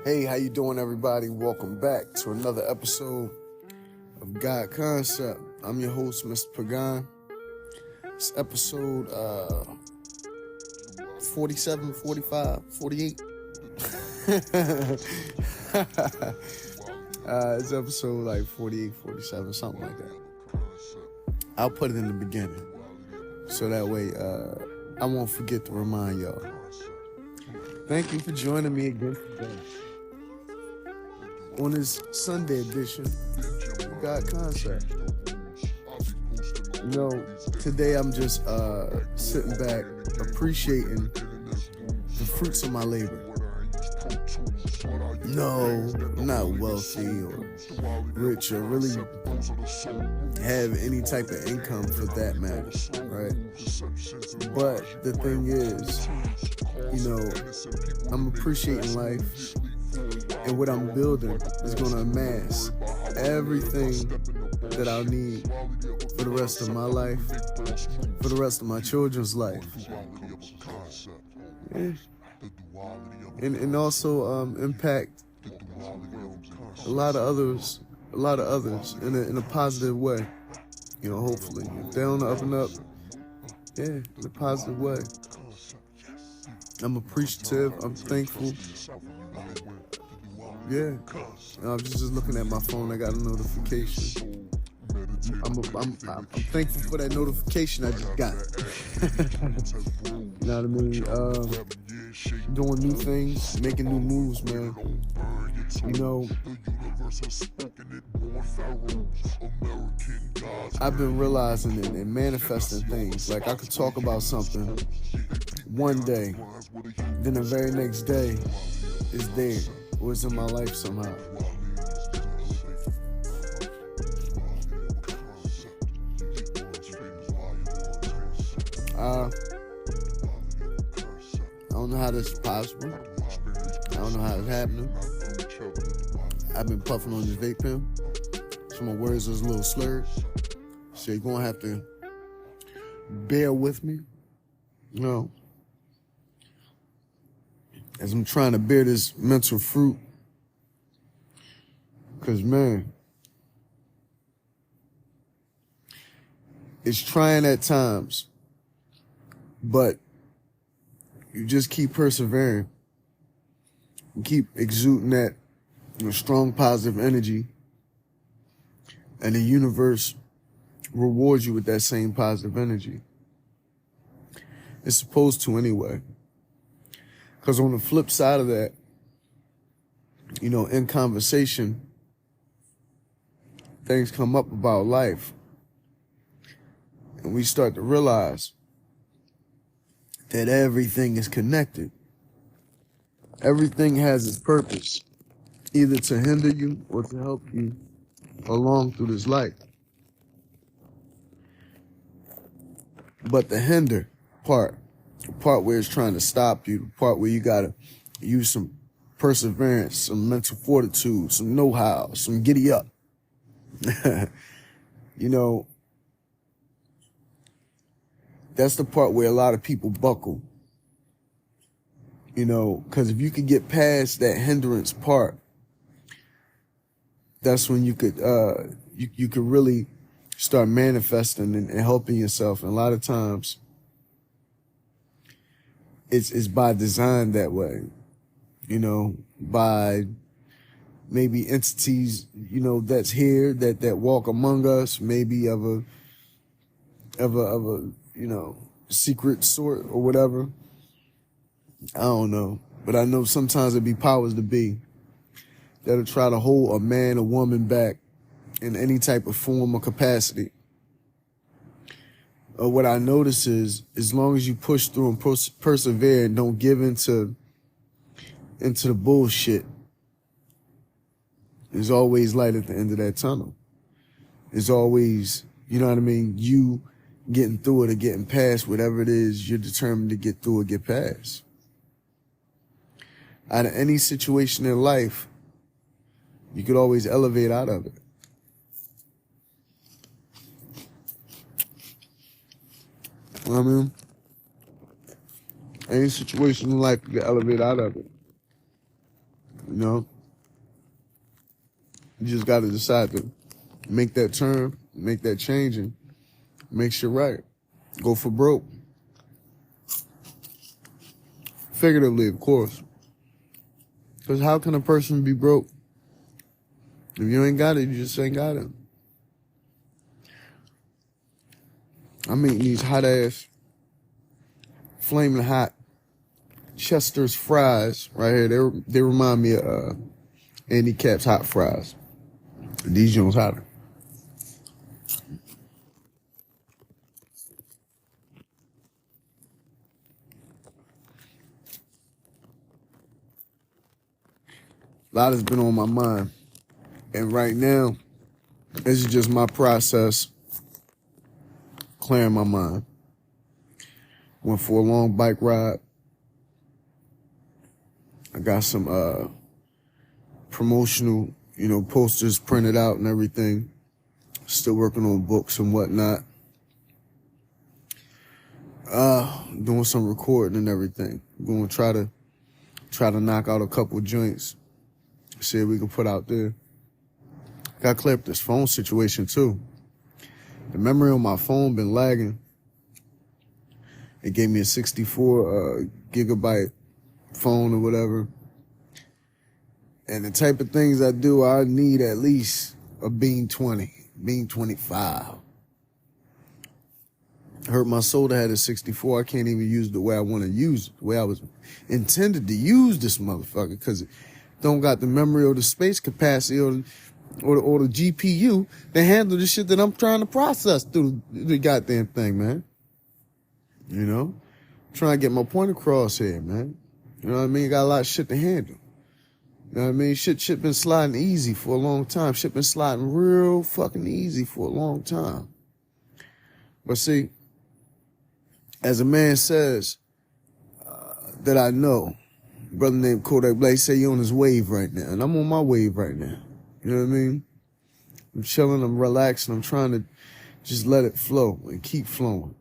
Hey, how you doing, everybody? Welcome back to another episode of God Concept. I'm your host, Mr. Pagan. It's episode 47, 45, 48. It's episode like 48, 47, something like that. I'll put it in the beginning so that way I won't forget to remind y'all. Thank you for joining me again today on this Sunday edition of God Concept. You know, today I'm just sitting back appreciating the fruits of my labor. No, I'm not wealthy or rich or really have any type of income for that matter, right? But the thing is, you know, I'm appreciating life, and what I'm building is going to amass everything that I'll need for the rest of my life, for the rest of my children's life. Yeah. And also impact a lot of others in a positive way. You know, hopefully. If they're on the up and up, yeah, in a positive way. I'm appreciative, I'm thankful. Yeah. I was just looking at my phone, I got a notification. I'm thankful for that notification I just got. You know what I mean? Doing new things, making new moves, man. You know, I've been realizing and manifesting things. Like I could talk about something one day, then the very next day is there, or it's in my life somehow. I don't know how this is possible. I don't know how it's happening. I've been puffing on this vape pen, so my words is a little slurred. So you're gonna have to bear with me, you know, as I'm trying to bear this mental fruit. Cause man, it's trying at times, but you just keep persevering. You keep exuding that strong positive energy, and the universe rewards you with that same positive energy. It's supposed to anyway. Because on the flip side of that, you know, in conversation, things come up about life. And we start to realize that everything is connected. Everything has its purpose, either to hinder you or to help you along through this life. But the hinder part, the part where it's trying to stop you, the part where you gotta use some perseverance, some mental fortitude, some know-how, some giddy up. You know, that's the part where a lot of people buckle. You know, because if you could get past that hindrance part, that's when you could you could really start manifesting and helping yourself. And a lot of times, it's by design that way. You know, by maybe entities, you know, that's here that walk among us, maybe of a you know, secret sort or whatever. I don't know, but I know sometimes it be powers to be that'll try to hold a man or woman back in any type of form or capacity. What I notice is, as long as you push through and persevere and don't give into the bullshit, there's always light at the end of that tunnel. There's always, you know what I mean, you getting through it or getting past whatever it is you're determined to get through or get past. Out of any situation in life, you could always elevate out of it. You know what I mean? Any situation in life, you can elevate out of it. You know, you just got to decide to make that turn, make that change, and make shit right. Go for broke. Figuratively, of course. Because how can a person be broke? If you ain't got it, you just ain't got it. I'm eating these hot ass, flaming hot Chester's fries right here. They remind me of Andy Cap's hot fries. These joints hotter. A lot has been on my mind. And right now, this is just my process clearing my mind. Went for a long bike ride. I got some promotional, posters printed out and everything. Still working on books and whatnot. Doing some recording and everything. Going to try to knock out a couple joints. See if we can put out there. Got to clear up this phone situation too. The memory on my phone been lagging. It gave me a 64 gigabyte phone or whatever. And the type of things I do, I need at least a Beam 20, Beam 25. Hurt my soul to have a 64. I can't even use it the way I want to use it, the way I was intended to use this motherfucker, because it don't got the memory or the space capacity or the GPU to handle the shit that I'm trying to process through the goddamn thing, man. Trying to get my point across here, man. You know what I mean? Got a lot of shit to handle. You know what I mean? Shit been sliding easy for a long time. Shit been sliding real fucking easy for a long time. But see, as a man says that I know, brother named Kodak Black say he on his wave right now, and I'm on my wave right now. You know what I mean? I'm chilling, I'm relaxing, I'm trying to just let it flow and keep flowing.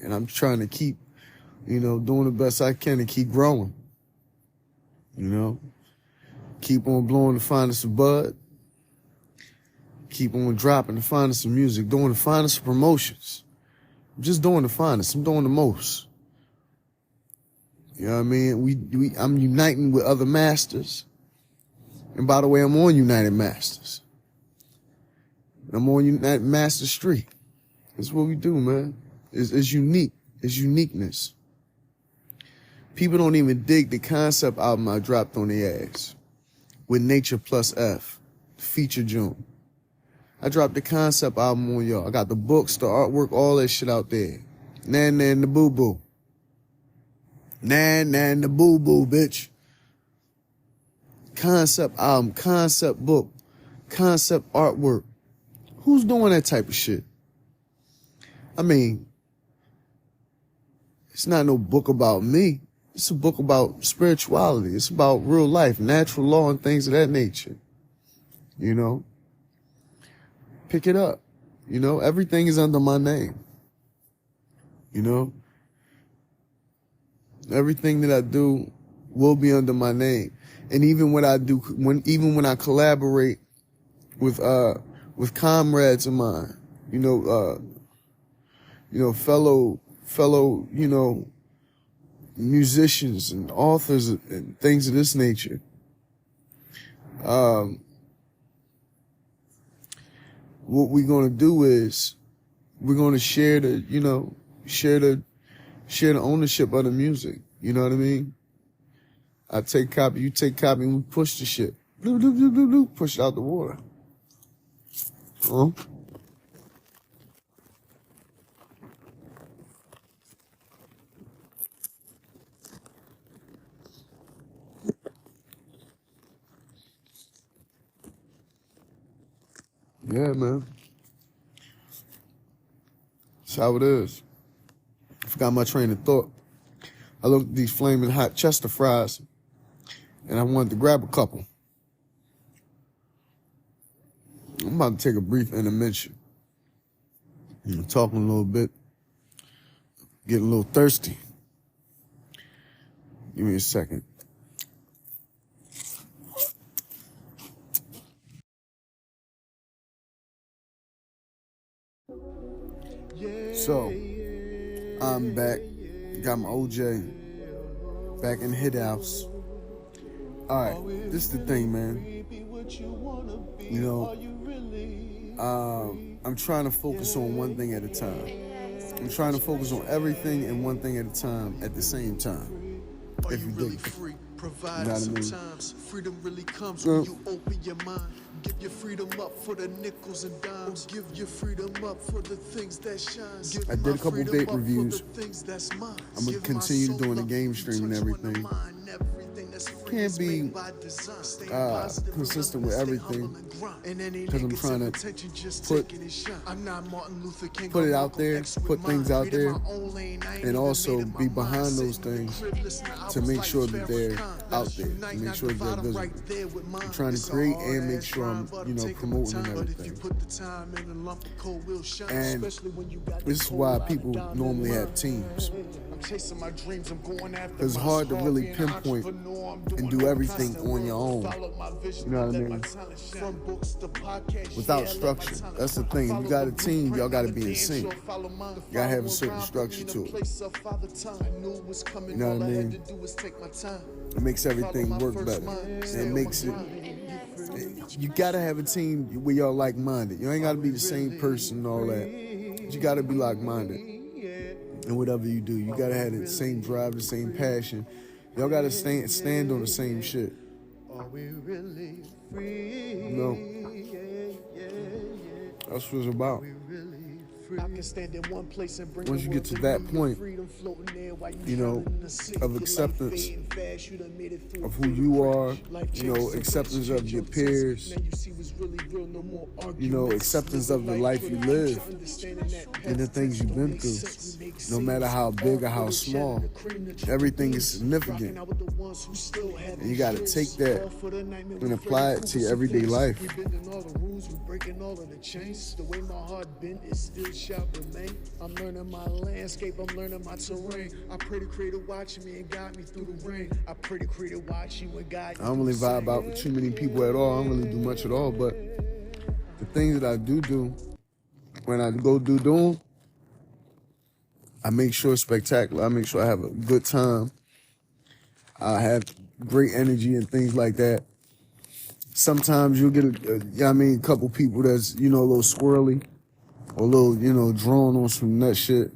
And I'm trying to keep, doing the best I can to keep growing. Keep on blowing the finest of bud. Keep on dropping the finest of music, doing the finest of promotions. I'm just doing the finest, I'm doing the most. You know what I mean? I'm uniting with other masters. And by the way, I'm on United Masters. I'm on United Master Street. That's what we do, man. It's unique. It's uniqueness. People don't even dig the concept album I dropped on their ass. With Nature Plus F. Feature June. I dropped the concept album on y'all. I got the books, the artwork, all that shit out there. Nan Nan the Boo Boo. Nan Nan the Boo Boo, bitch. Concept album, concept book, concept artwork. Who's doing that type of shit? I mean, it's not no book about me. It's a book about spirituality. It's about real life, natural law, and things of that nature. Pick it up. Everything is under my name. Everything that I do will be under my name. And even when I collaborate with comrades of mine, fellow, musicians and authors and things of this nature, what we're gonna do is we're gonna share the ownership of the music. You know what I mean? I take copy, you take copy, and we push the shit. Bloop, bloop, bloop, bloop, bloop, push it out the water. Yeah, man. That's how it is. I forgot my train of thought. I looked at these flaming hot Chester fries, and I wanted to grab a couple. I'm about to take a brief intermission. I'm talking a little bit, getting a little thirsty. Give me a second. So, I'm back. Got my OJ back in the hit house. Alright, this is the thing, man. You know, I'm trying to focus on one thing at a time. I'm trying to focus on everything and one thing at a time at the same time. If you dig it. You know what I mean? Freedom really comes when you open your mind. Give your freedom up for the nickels and dimes. Give your freedom up for the things that shines. I did a couple vape reviews. I'm gonna continue doing the game stream and everything. Can't be consistent with everything because I'm trying to put it out there, put things out there, and also be behind those things to make sure that they're out there, to make sure that they're visible. I'm trying to create and make sure I'm, promoting and everything. And this is why people normally have teams. It's hard to really pinpoint and do everything on your own. You know what I mean? Without structure. That's the thing. If you got a team, y'all got to be in sync. You got to have a certain structure to it. You know what I mean? It makes everything work better. And it makes it... You got to have a team where y'all like-minded. You ain't got to be the same person and all that. You got to be like-minded. And whatever you do, you got to have the same drive, the same passion. Y'all got to stand on the same shit. That's what it's about. Once you get to that point, of acceptance of who you are, acceptance of your peers, acceptance of the life you live and the things you've been through, no matter how big or how small, everything is significant. And you got to take that and apply it to your everyday life. I'm learning my landscape, I'm learning my terrain. I pray the Creator watching me and guide me through the rain. I pray the Creator watch you and guide you. I don't really vibe out with too many people at all. I don't really do much at all, but the things that I do, when I go do them, I make sure it's spectacular. I make sure I have a good time. I have great energy and things like that. Sometimes you'll get a couple people that's, a little squirrely. Or a little, drawn on some nut shit.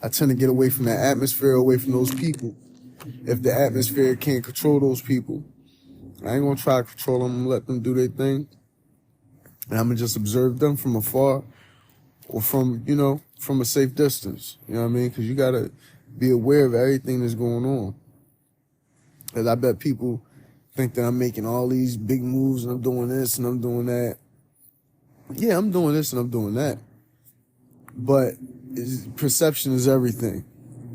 I tend to get away from that atmosphere, away from those people. If the atmosphere can't control those people, I ain't gonna try to control them and let them do their thing. And I'm gonna just observe them from afar or from a safe distance. You know what I mean? Because you gotta be aware of everything that's going on. Because I bet people think that I'm making all these big moves and I'm doing this and I'm doing that. Yeah, I'm doing this and I'm doing that. But perception is everything.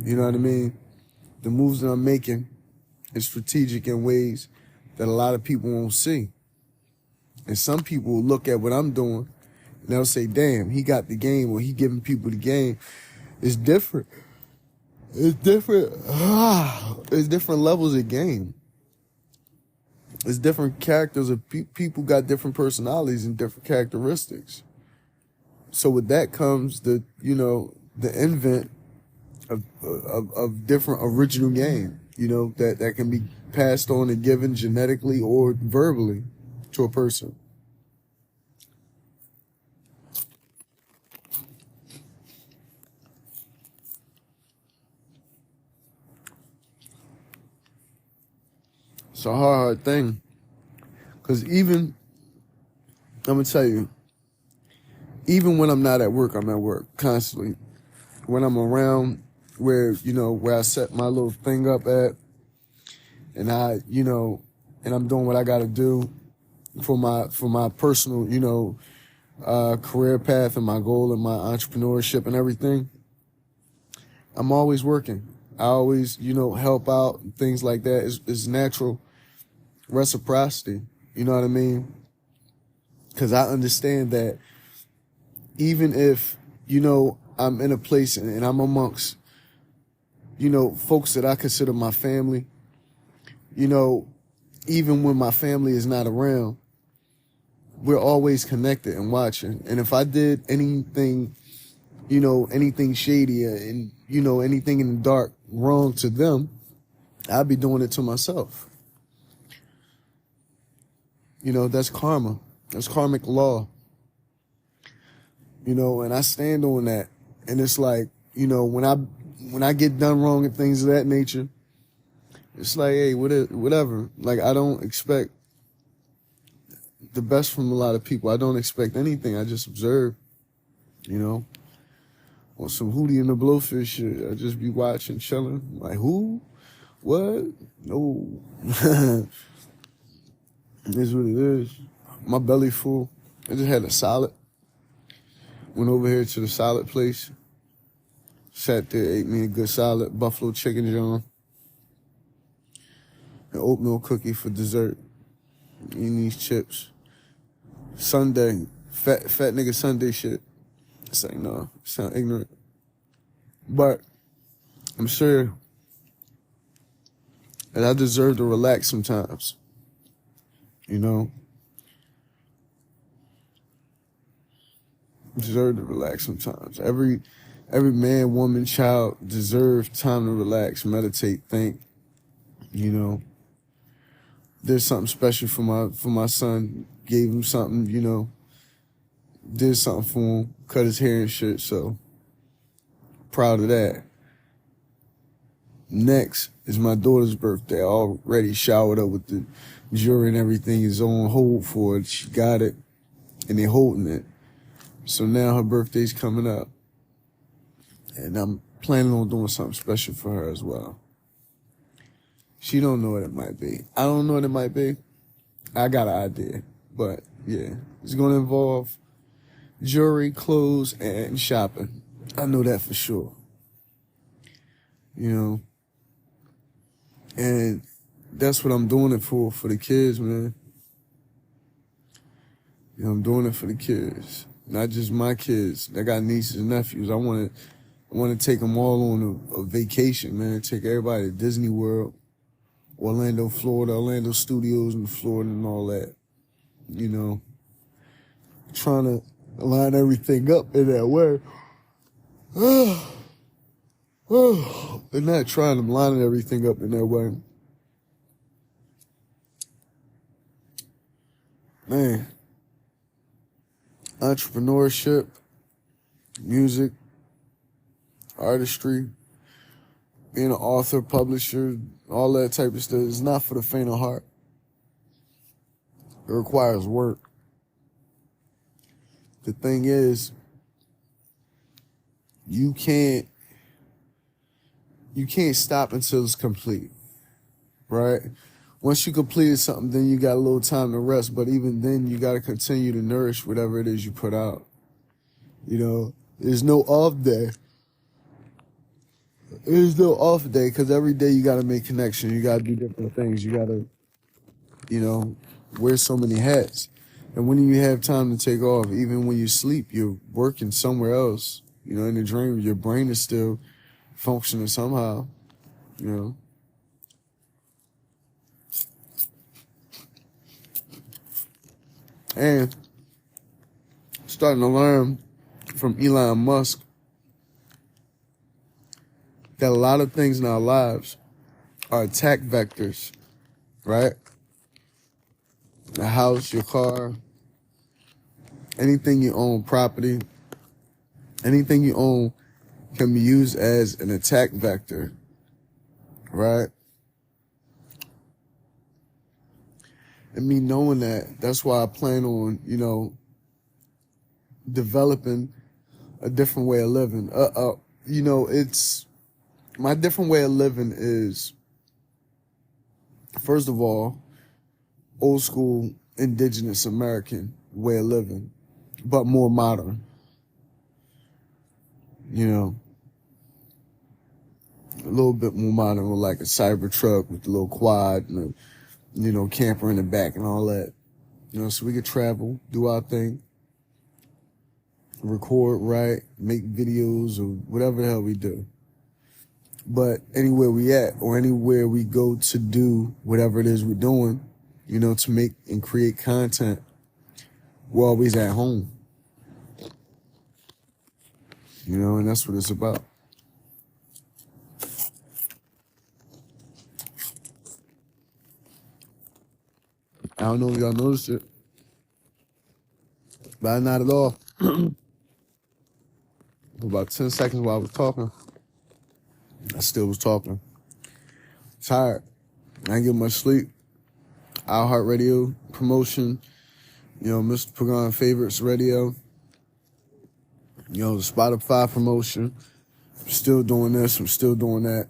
You know what I mean? The moves that I'm making is strategic in ways that a lot of people won't see. And some people will look at what I'm doing and they'll say, damn, he got the game or he giving people the game. It's different. It's different. It's different levels of game. It's different characters of people got different personalities and different characteristics. So with that comes the invent of different original game, that can be passed on and given genetically or verbally to a person. It's a hard thing. Because I'm going to tell you, even when I'm not at work, I'm at work constantly. When I'm around where I set my little thing up at, and and I'm doing what I got to do for my personal, career path and my goal and my entrepreneurship and everything, I'm always working. I always, help out and things like that. It's natural reciprocity. You know what I mean? Because I understand that even if, I'm in a place and I'm amongst, folks that I consider my family, even when my family is not around, we're always connected and watching. And if I did anything anything shady and, anything in the dark wrong to them, I'd be doing it to myself. That's karma. That's karmic law. And I stand on that. And it's like, when I get done wrong and things of that nature, it's like, hey, whatever. Like, I don't expect the best from a lot of people. I don't expect anything. I just observe, on some Hootie and the Blowfish shit. I just be watching, chilling. Like, who? What? No. It is what it is. My belly full. I just had a salad. Went over here to the salad place. Sat there, ate me a good salad, buffalo chicken joint, an oatmeal cookie for dessert. Eating these chips. Sunday, fat nigga Sunday shit. It's like, no, sound ignorant. But I'm sure that I deserve to relax sometimes. Deserve to relax sometimes. Every man, woman, child deserves time to relax, meditate, think. There's something special for my son. Gave him something, did something for him, cut his hair and shit. So proud of that. Next is my daughter's birthday. I already showered up with the jewelry and everything is on hold for it. She got it and they holding it. So now her birthday's coming up. And I'm planning on doing something special for her as well. She don't know what it might be. I don't know what it might be. I got an idea. But yeah, it's going to involve jewelry, clothes, and shopping. I know that for sure. And that's what I'm doing it for the kids, man. I'm doing it for the kids. Not just my kids. I got nieces and nephews. I want to take them all on a vacation, man. Take everybody to Disney World, Orlando, Florida, Orlando Studios in Florida and all that. Trying to line everything up in that way. They're not trying to line everything up in that way. Man. Entrepreneurship, music, artistry, being an author, publisher, all that type of stuff is not for the faint of heart. It requires work. The thing is, you can't stop until it's complete, right? Once you completed something, then you got a little time to rest. But even then, you got to continue to nourish whatever it is you put out. There's no off day. There's no off day because every day you got to make connections. You got to do different things. You got to, wear so many hats. And when you have time to take off, even when you sleep, you're working somewhere else. In the dream, your brain is still functioning somehow, And starting to learn from Elon Musk that a lot of things in our lives are attack vectors, right? The house, your car, anything you own, property, anything you own can be used as an attack vector, right? And me knowing that, that's why I plan on, developing a different way of living. It's my different way of living is, first of all, old school indigenous American way of living, but more modern. A little bit more modern with like a cyber truck with a little quad and a, camper in the back and all that. So we could travel, do our thing, record, write, make videos or whatever the hell we do. But anywhere we at or anywhere we go to do whatever it is we're doing, to make and create content, we're always at home. You know, and that's what it's about. I don't know if y'all noticed it, but not at all. For about 10 seconds while I was talking, I still was talking. Tired. I didn't get much sleep. iHeartRadio promotion, you know, Mr. Pagan Favorites Radio, you know, the Spotify promotion. I'm still doing this, I'm still doing that.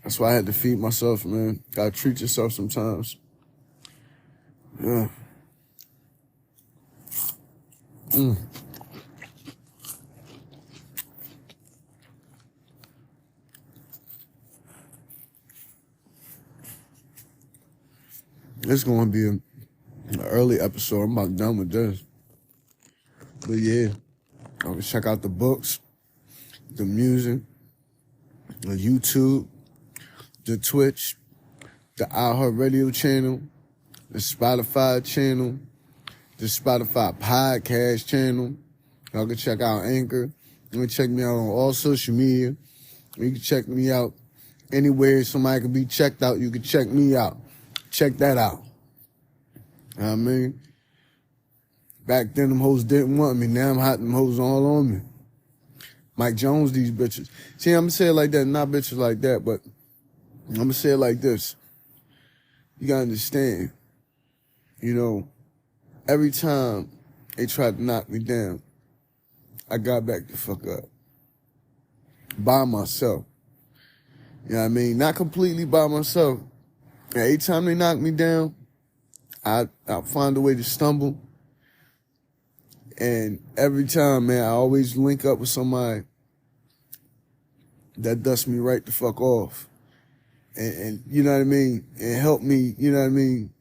That's why I had to feed myself, man. Gotta treat yourself sometimes. Yeah. It's going to be an early episode. I'm about done with this. But yeah, I'm going to check out the books, the music, the YouTube, the Twitch, the iHeartRadio channel, the Spotify channel, the Spotify podcast channel. Y'all can check out Anchor. You can check me out on all social media. You can check me out anywhere somebody can be checked out. You can check me out. Check that out. You know what I mean? Back then, them hoes didn't want me. Now I'm hot, them hoes all on me. Mike Jones, these bitches. See, I'm going to say it like that, not bitches like that, but I'm going to say it like this. You got to understand, you know, every time they tried to knock me down, I got back the fuck up. By myself. You know what I mean? Not completely by myself. Every time they knock me down, I'll find a way to stumble. And every time, man, I always link up with somebody that dusts me right the fuck off. And you know what I mean? And help me, you know what I mean?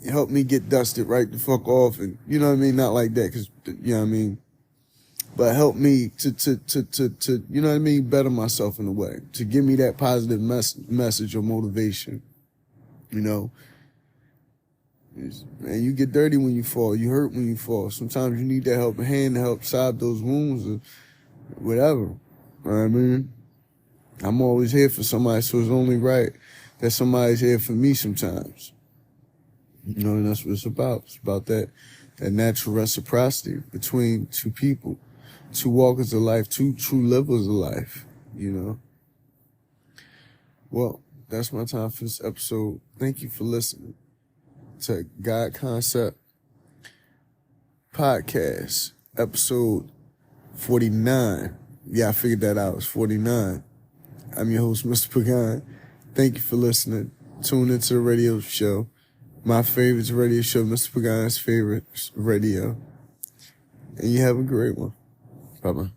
Help me get dusted right the fuck off. And you know what I mean? Not like that, because, you know what I mean? But help me to you know what I mean? Better myself in a way. To give me that positive message or motivation. You know? And you get dirty when you fall. You hurt when you fall. Sometimes you need that helping hand to help solve those wounds or whatever. You know what I mean? I'm always here for somebody, so it's only right that somebody's here for me sometimes. You know, and that's what it's about. It's about that natural reciprocity between two people, two walkers of life, two true livers of life, you know? Well, that's my time for this episode. Thank you for listening to God Concept Podcast, episode 49. Yeah, I figured that out. It's 49. I'm your host, Mr. Pagan. Thank you for listening. Tune into the radio show. My favorite radio show, Mr. Pagan's favorite radio. And you have a great one. Bye-bye.